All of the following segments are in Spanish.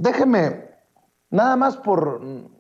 déjeme, nada más por no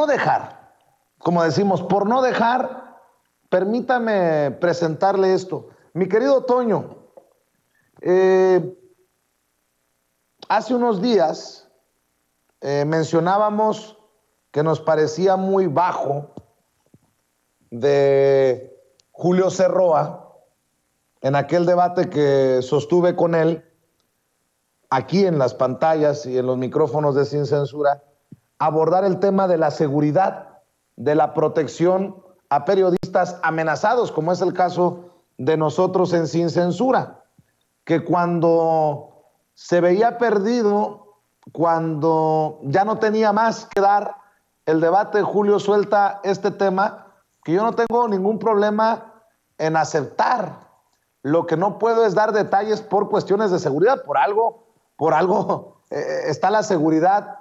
dejar, como decimos, por no dejar, permítame presentarle esto. Mi querido Toño, hace unos días mencionábamos que nos parecía muy bajo de Julio Cerroa en aquel debate que sostuve con él aquí en las pantallas y en los micrófonos de Sin Censura, abordar el tema de la seguridad, de la protección a periodistas amenazados, como es el caso de nosotros en Sin Censura, que cuando se veía perdido, cuando ya no tenía más que dar el debate, Julio suelta este tema que yo no tengo ningún problema en aceptar. Lo que no puedo es dar detalles por cuestiones de seguridad. Por algo está la seguridad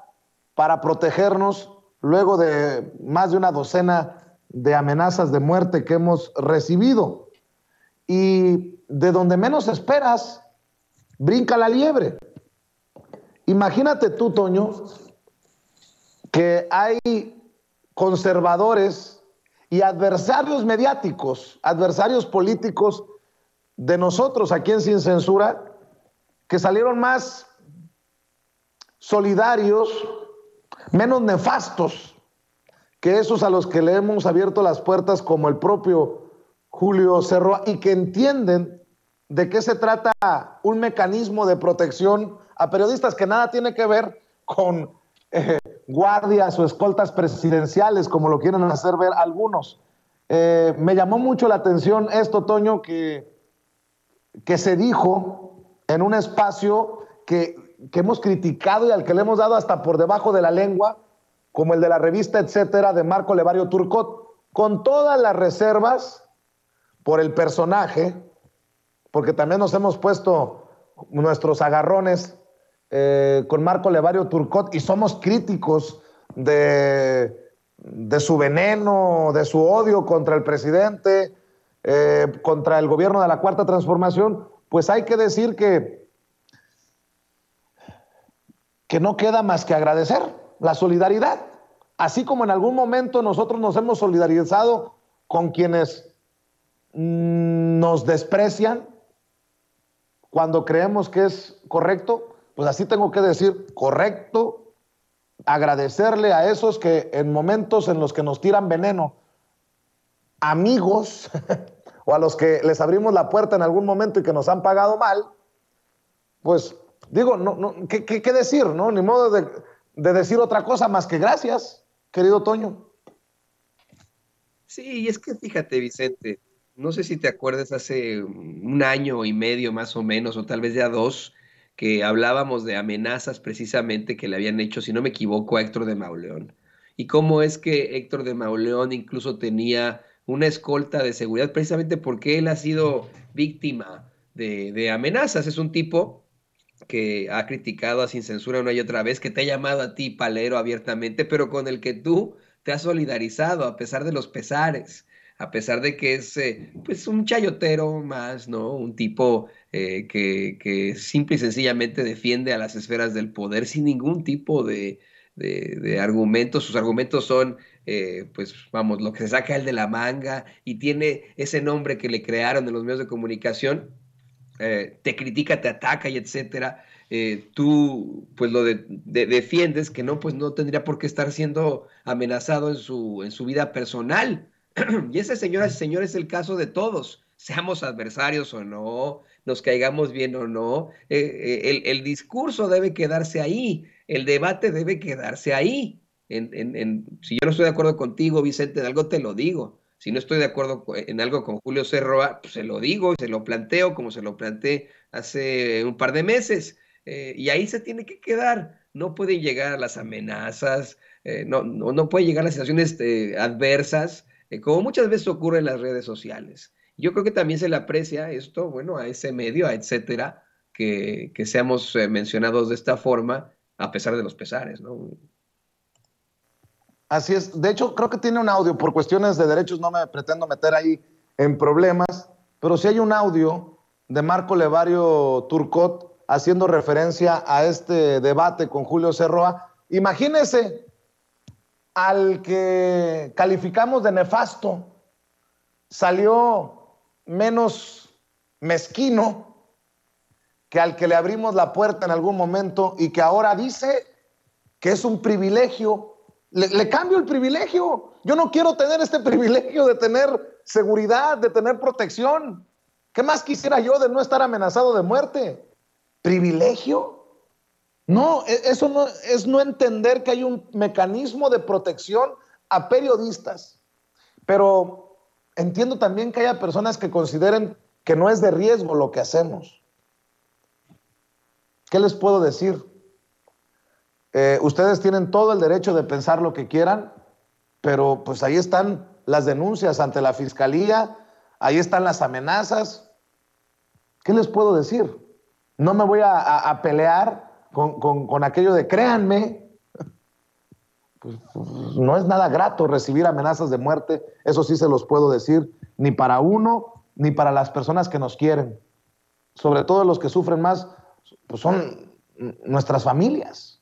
para protegernos luego de más de una docena de amenazas de muerte que hemos recibido. Y de donde menos esperas, brinca la liebre. Imagínate tú, Toño, que hay conservadores y adversarios mediáticos, adversarios políticos de nosotros aquí en Sin Censura, que salieron más solidarios, menos nefastos que esos a los que le hemos abierto las puertas, como el propio Julio Cerroa, y que entienden de qué se trata un mecanismo de protección a periodistas que nada tiene que ver con guardias o escoltas presidenciales, como lo quieren hacer ver algunos. Me llamó mucho la atención esto, Toño, que se dijo en un espacio que hemos criticado y al que le hemos dado hasta por debajo de la lengua, como el de la revista Etcétera de Marco Levario Turcot, con todas las reservas por el personaje, porque también nos hemos puesto nuestros agarrones con Marco Levario Turcot y somos críticos de su veneno, de su odio contra el presidente, contra el gobierno de la Cuarta Transformación. Pues hay que decir que no queda más que agradecer la solidaridad, así como en algún momento nosotros nos hemos solidarizado con quienes nos desprecian cuando creemos que es correcto. Pues así tengo que decir, correcto, agradecerle a esos que en momentos en los que nos tiran veneno, amigos, o a los que les abrimos la puerta en algún momento y que nos han pagado mal, pues digo, ¿qué decir? ¿No? Ni modo de decir otra cosa más que gracias, querido Toño. Sí, y es que fíjate, Vicente, no sé si te acuerdas hace un año y medio más o menos, o tal vez ya dos, que hablábamos de amenazas precisamente que le habían hecho, si no me equivoco, a Héctor de Mauleón. Y cómo es que Héctor de Mauleón incluso tenía una escolta de seguridad precisamente porque él ha sido víctima de amenazas. Es un tipo que ha criticado a Sin Censura una y otra vez, que te ha llamado a ti palero abiertamente, pero con el que tú te has solidarizado a pesar de los pesares, a pesar de que es pues un chayotero más, ¿no? Un tipo que simple y sencillamente defiende a las esferas del poder sin ningún tipo de argumentos. Sus argumentos son, pues vamos, lo que se saca él de la manga y tiene ese nombre que le crearon en los medios de comunicación. Te critica, te ataca y etcétera, tú pues defiendes que no, pues no tendría por qué estar siendo amenazado en su vida personal. Y ese, señoras y señores, es el caso de todos, seamos adversarios o no, nos caigamos bien o no, el discurso debe quedarse ahí, el debate debe quedarse ahí. Si yo no estoy de acuerdo contigo, Vicente, de algo te lo digo. Si no estoy de acuerdo en algo con Julio Cerroa, pues se lo digo y se lo planteo como se lo planteé hace un par de meses. Y ahí se tiene que quedar. No pueden llegar a las amenazas, no pueden llegar a las situaciones adversas, como muchas veces ocurre en las redes sociales. Yo creo que también se le aprecia esto, bueno, a ese medio, a etcétera, que seamos mencionados de esta forma, a pesar de los pesares, ¿no? Así es. De hecho, creo que tiene un audio. Por cuestiones de derechos no me pretendo meter ahí en problemas, pero sí hay un audio de Marco Levario Turcot haciendo referencia a este debate con Julio Cerroa. Imagínese al que calificamos de nefasto, salió menos mezquino que al que le abrimos la puerta en algún momento y que ahora dice que es un privilegio. Le cambio el privilegio. Yo no quiero tener este privilegio de tener seguridad, de tener protección. ¿Qué más quisiera yo de no estar amenazado de muerte? ¿Privilegio? No, eso no es no entender que hay un mecanismo de protección a periodistas. Pero entiendo también que haya personas que consideren que no es de riesgo lo que hacemos. ¿Qué les puedo decir? Ustedes tienen todo el derecho de pensar lo que quieran, pero pues ahí están las denuncias ante la fiscalía, ahí están las amenazas. ¿Qué les puedo decir? No me voy a pelear con aquello de créanme. Pues, no es nada grato recibir amenazas de muerte, eso sí se los puedo decir, ni para uno, ni para las personas que nos quieren. Sobre todo los que sufren más, pues son nuestras familias.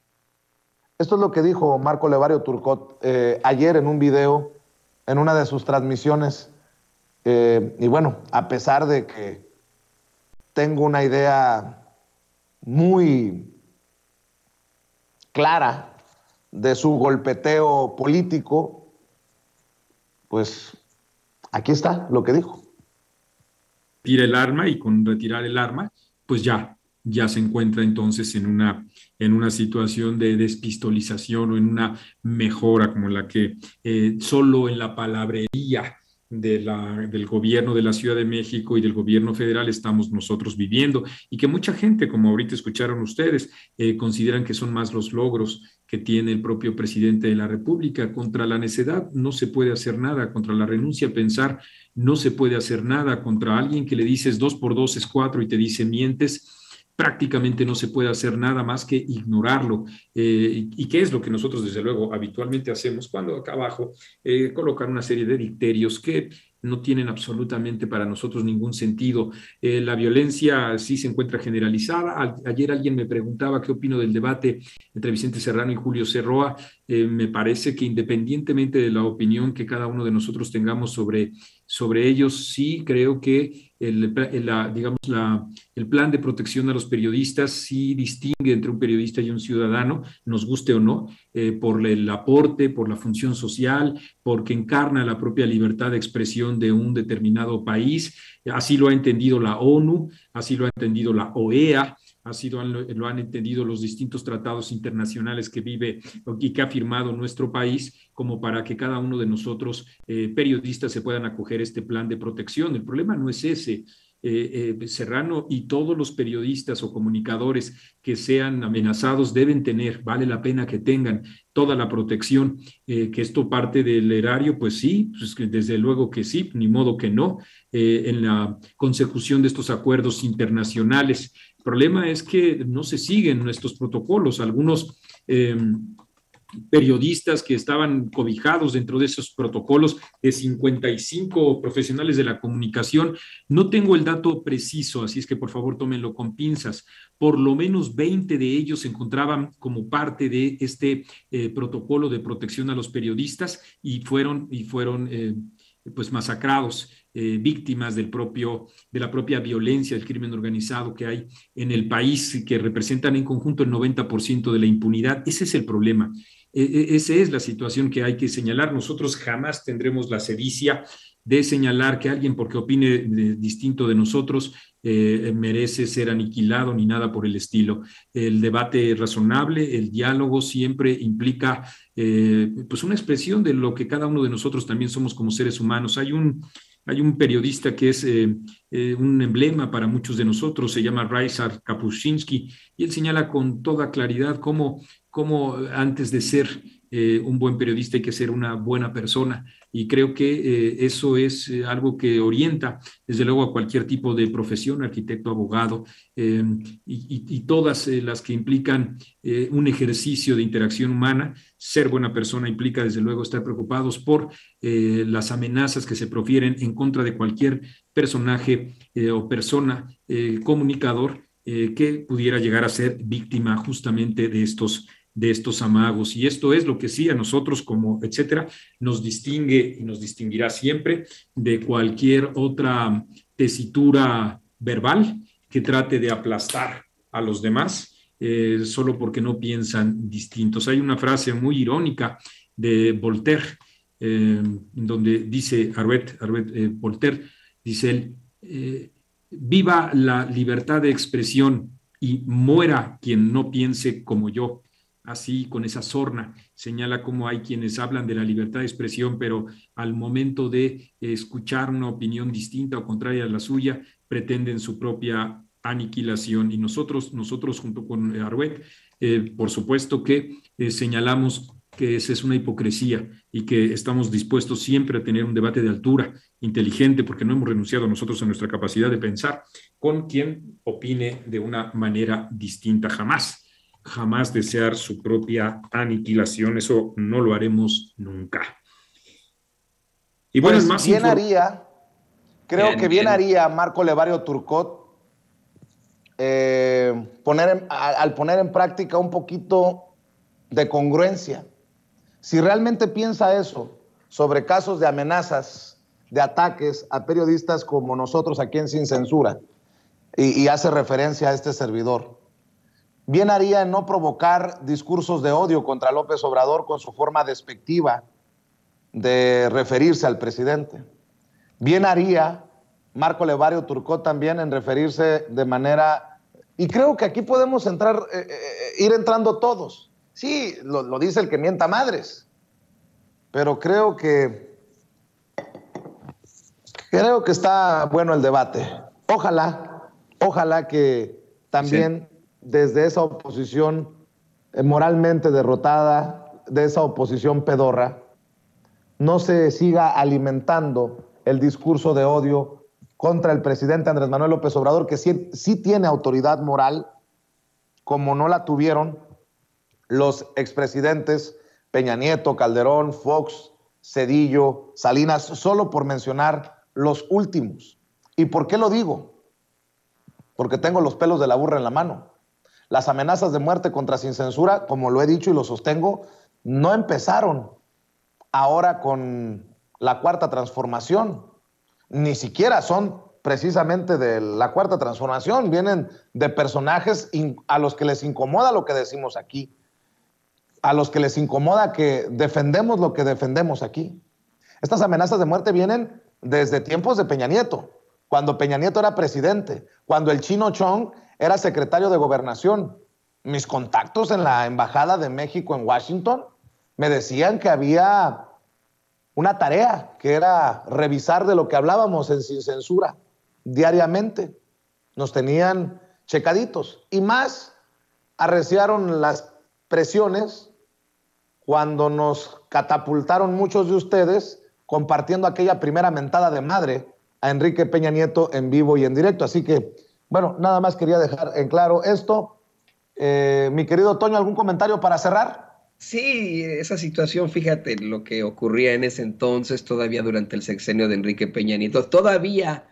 Esto es lo que dijo Marco Levario Turcot ayer en un video, en una de sus transmisiones. Y bueno, a pesar de que tengo una idea muy clara de su golpeteo político, pues aquí está lo que dijo. Tira el arma y con retirar el arma, pues ya se encuentra entonces en una situación de despistolización o en una mejora como la que solo en la palabrería del gobierno de la Ciudad de México y del gobierno federal estamos nosotros viviendo, y que mucha gente, como ahorita escucharon ustedes, consideran que son más los logros que tiene el propio presidente de la República. Contra la necedad no se puede hacer nada, contra la renuncia a pensar no se puede hacer nada, contra alguien que le dices 2 por 2 es 4 y te dice mientes, prácticamente no se puede hacer nada más que ignorarlo. ¿Y qué es lo que nosotros, desde luego, habitualmente hacemos? Cuando acá abajo colocar una serie de dicterios que no tienen absolutamente para nosotros ningún sentido. La violencia sí se encuentra generalizada. Ayer alguien me preguntaba qué opino del debate entre Vicente Serrano y Julio Cerroa. Me parece que independientemente de la opinión que cada uno de nosotros tengamos sobre ellos, sí creo que el plan de protección a los periodistas sí distingue entre un periodista y un ciudadano, nos guste o no, por el aporte, por la función social, porque encarna la propia libertad de expresión de un determinado país. Así lo ha entendido la ONU, así lo ha entendido la OEA, así lo han entendido los distintos tratados internacionales que vive y que ha firmado nuestro país, como para que cada uno de nosotros, periodistas, se puedan acoger a este plan de protección. El problema no es ese. Serrano y todos los periodistas o comunicadores que sean amenazados deben tener, vale la pena que tengan toda la protección. Que esto parte del erario, pues sí, pues desde luego que sí, ni modo que no, en la consecución de estos acuerdos internacionales. El problema es que no se siguen nuestros protocolos. Algunos periodistas que estaban cobijados dentro de esos protocolos de 55 profesionales de la comunicación. No tengo el dato preciso, así es que por favor tómenlo con pinzas. Por lo menos 20 de ellos se encontraban como parte de este protocolo de protección a los periodistas y fueron pues masacrados, víctimas de la propia violencia, del crimen organizado que hay en el país, que representan en conjunto el 90% de la impunidad. Ese es el problema. Esa es la situación que hay que señalar. Nosotros jamás tendremos la sevicia de señalar que alguien, porque opine distinto de nosotros, merece ser aniquilado ni nada por el estilo. El debate razonable, el diálogo siempre implica pues una expresión de lo que cada uno de nosotros también somos como seres humanos. Hay un periodista que es un emblema para muchos de nosotros, se llama Ryszard Kapuscinski, y él señala con toda claridad cómo antes de ser un buen periodista hay que ser una buena persona, y creo que eso es algo que orienta desde luego a cualquier tipo de profesión, arquitecto, abogado, y todas las que implican un ejercicio de interacción humana. Ser buena persona implica desde luego estar preocupados por las amenazas que se profieren en contra de cualquier personaje o persona comunicador que pudiera llegar a ser víctima justamente de estos amagos. Y esto es lo que sí a nosotros como etcétera nos distingue y nos distinguirá siempre de cualquier otra tesitura verbal que trate de aplastar a los demás solo porque no piensan distintos. Hay una frase muy irónica de Voltaire, donde dice Voltaire, dice él, viva la libertad de expresión y muera quien no piense como yo. Así, con esa sorna, señala cómo hay quienes hablan de la libertad de expresión, pero al momento de escuchar una opinión distinta o contraria a la suya, pretenden su propia aniquilación. Y nosotros junto con Arwet, por supuesto que señalamos que esa es una hipocresía y que estamos dispuestos siempre a tener un debate de altura, inteligente, porque no hemos renunciado nosotros a nuestra capacidad de pensar con quien opine de una manera distinta. Jamás desear su propia aniquilación, eso no lo haremos nunca. Y bueno, pues bien haría, creo que bien haría Marco Levario Turcot al poner en práctica un poquito de congruencia. Si realmente piensa eso sobre casos de amenazas, de ataques a periodistas como nosotros aquí en Sin Censura, y hace referencia a este servidor, bien haría en no provocar discursos de odio contra López Obrador con su forma despectiva de referirse al presidente. Bien haría Marco Levario Turcot también en referirse de manera... Y creo que aquí podemos ir entrando todos. Sí, lo dice el que mienta madres, pero creo que está bueno el debate. Ojalá que también desde esa oposición moralmente derrotada, de esa oposición pedorra, no se siga alimentando el discurso de odio contra el presidente Andrés Manuel López Obrador, que sí tiene autoridad moral, como no la tuvieron los expresidentes Peña Nieto, Calderón, Fox, Zedillo, Salinas, solo por mencionar los últimos. ¿Y por qué lo digo? Porque tengo los pelos de la burra en la mano. Las amenazas de muerte contra Sin Censura, como lo he dicho y lo sostengo, no empezaron ahora con la Cuarta Transformación. Ni siquiera son precisamente de la Cuarta Transformación. Vienen de personajes a los que les incomoda lo que decimos aquí, a los que les incomoda que defendemos lo que defendemos aquí. Estas amenazas de muerte vienen desde tiempos de Peña Nieto, cuando Peña Nieto era presidente, cuando el Chino Chong era secretario de Gobernación. Mis contactos en la Embajada de México en Washington me decían que había una tarea, que era revisar de lo que hablábamos en Sin Censura diariamente. Nos tenían checaditos. Y más arreciaron las presiones cuando nos catapultaron muchos de ustedes compartiendo aquella primera mentada de madre a Enrique Peña Nieto en vivo y en directo. Así que, bueno, nada más quería dejar en claro esto. Mi querido Toño, ¿algún comentario para cerrar? Sí, esa situación, fíjate lo que ocurría en ese entonces, todavía durante el sexenio de Enrique Peña Nieto. Todavía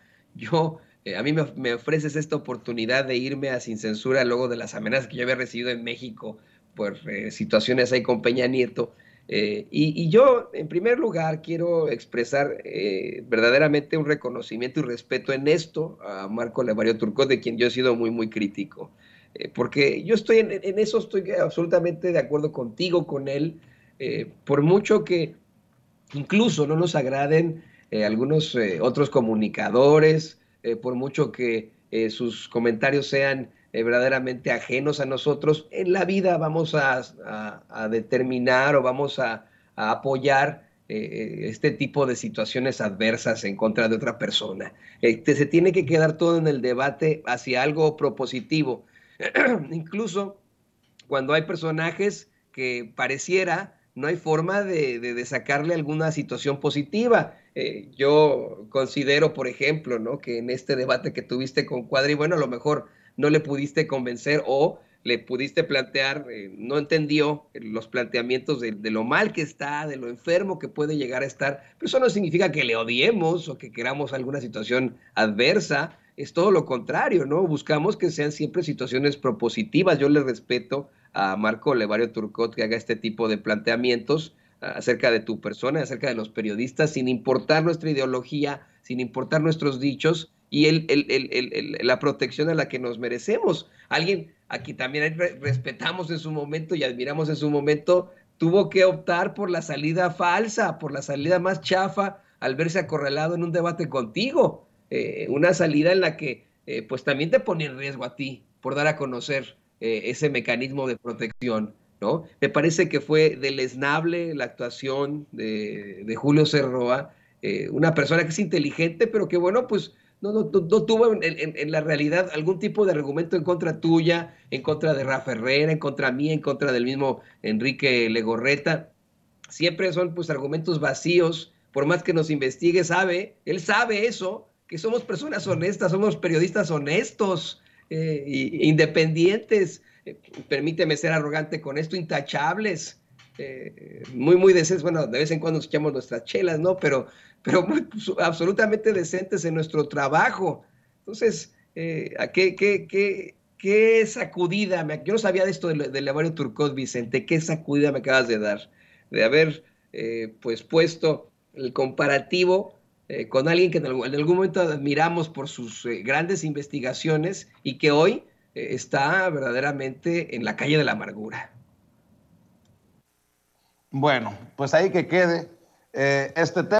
a mí me ofreces esta oportunidad de irme a Sin Censura luego de las amenazas que yo había recibido en México por situaciones ahí con Peña Nieto. Y yo, en primer lugar, quiero expresar verdaderamente un reconocimiento y respeto en esto a Marco Levario Turcot, de quien yo he sido muy, muy crítico. Porque yo estoy en eso, estoy absolutamente de acuerdo contigo, con él, por mucho que incluso no nos agraden algunos otros comunicadores, por mucho que sus comentarios sean verdaderamente ajenos a nosotros, en la vida vamos a determinar o vamos a apoyar este tipo de situaciones adversas en contra de otra persona. Se tiene que quedar todo en el debate hacia algo propositivo. Incluso cuando hay personajes que pareciera no hay forma de sacarle alguna situación positiva. Yo considero, por ejemplo, ¿no?, que en este debate que tuviste con Cuadri, bueno, a lo mejor no le pudiste convencer o le pudiste plantear, no entendió los planteamientos de lo mal que está, de lo enfermo que puede llegar a estar, pero eso no significa que le odiemos o que queramos alguna situación adversa. es todo lo contrario, ¿no? Buscamos que sean siempre situaciones propositivas. Yo le respeto a Marco Olevario Turcot que haga este tipo de planteamientos acerca de tu persona, acerca de los periodistas, sin importar nuestra ideología, sin importar nuestros dichos y la protección a la que nos merecemos. Alguien a quien también respetamos en su momento y admiramos en su momento, tuvo que optar por la salida falsa, por la salida más chafa, al verse acorralado en un debate contigo. Una salida en la que pues también te pone en riesgo a ti por dar a conocer ese mecanismo de protección, ¿no? Me parece que fue deleznable la actuación de Julio Cerroa, una persona que es inteligente, pero que bueno, pues no tuvo en la realidad algún tipo de argumento en contra tuya, en contra de Rafa Herrera, en contra mía, en contra del mismo Enrique Legorreta. Siempre son pues argumentos vacíos, por más que nos investigue, él sabe eso, que somos personas honestas, somos periodistas honestos, independientes, permíteme ser arrogante con esto, intachables, muy decentes, bueno, de vez en cuando escuchamos nuestras chelas, ¿no? Pero muy, pues, absolutamente decentes en nuestro trabajo. Entonces, ¿qué sacudida? Yo no sabía de esto de Olevario Turcot, Vicente, ¿qué sacudida me acabas de dar? De haber pues puesto el comparativo con alguien que en algún momento admiramos por sus grandes investigaciones y que hoy está verdaderamente en la calle de la amargura. Bueno, pues ahí que quede este tema.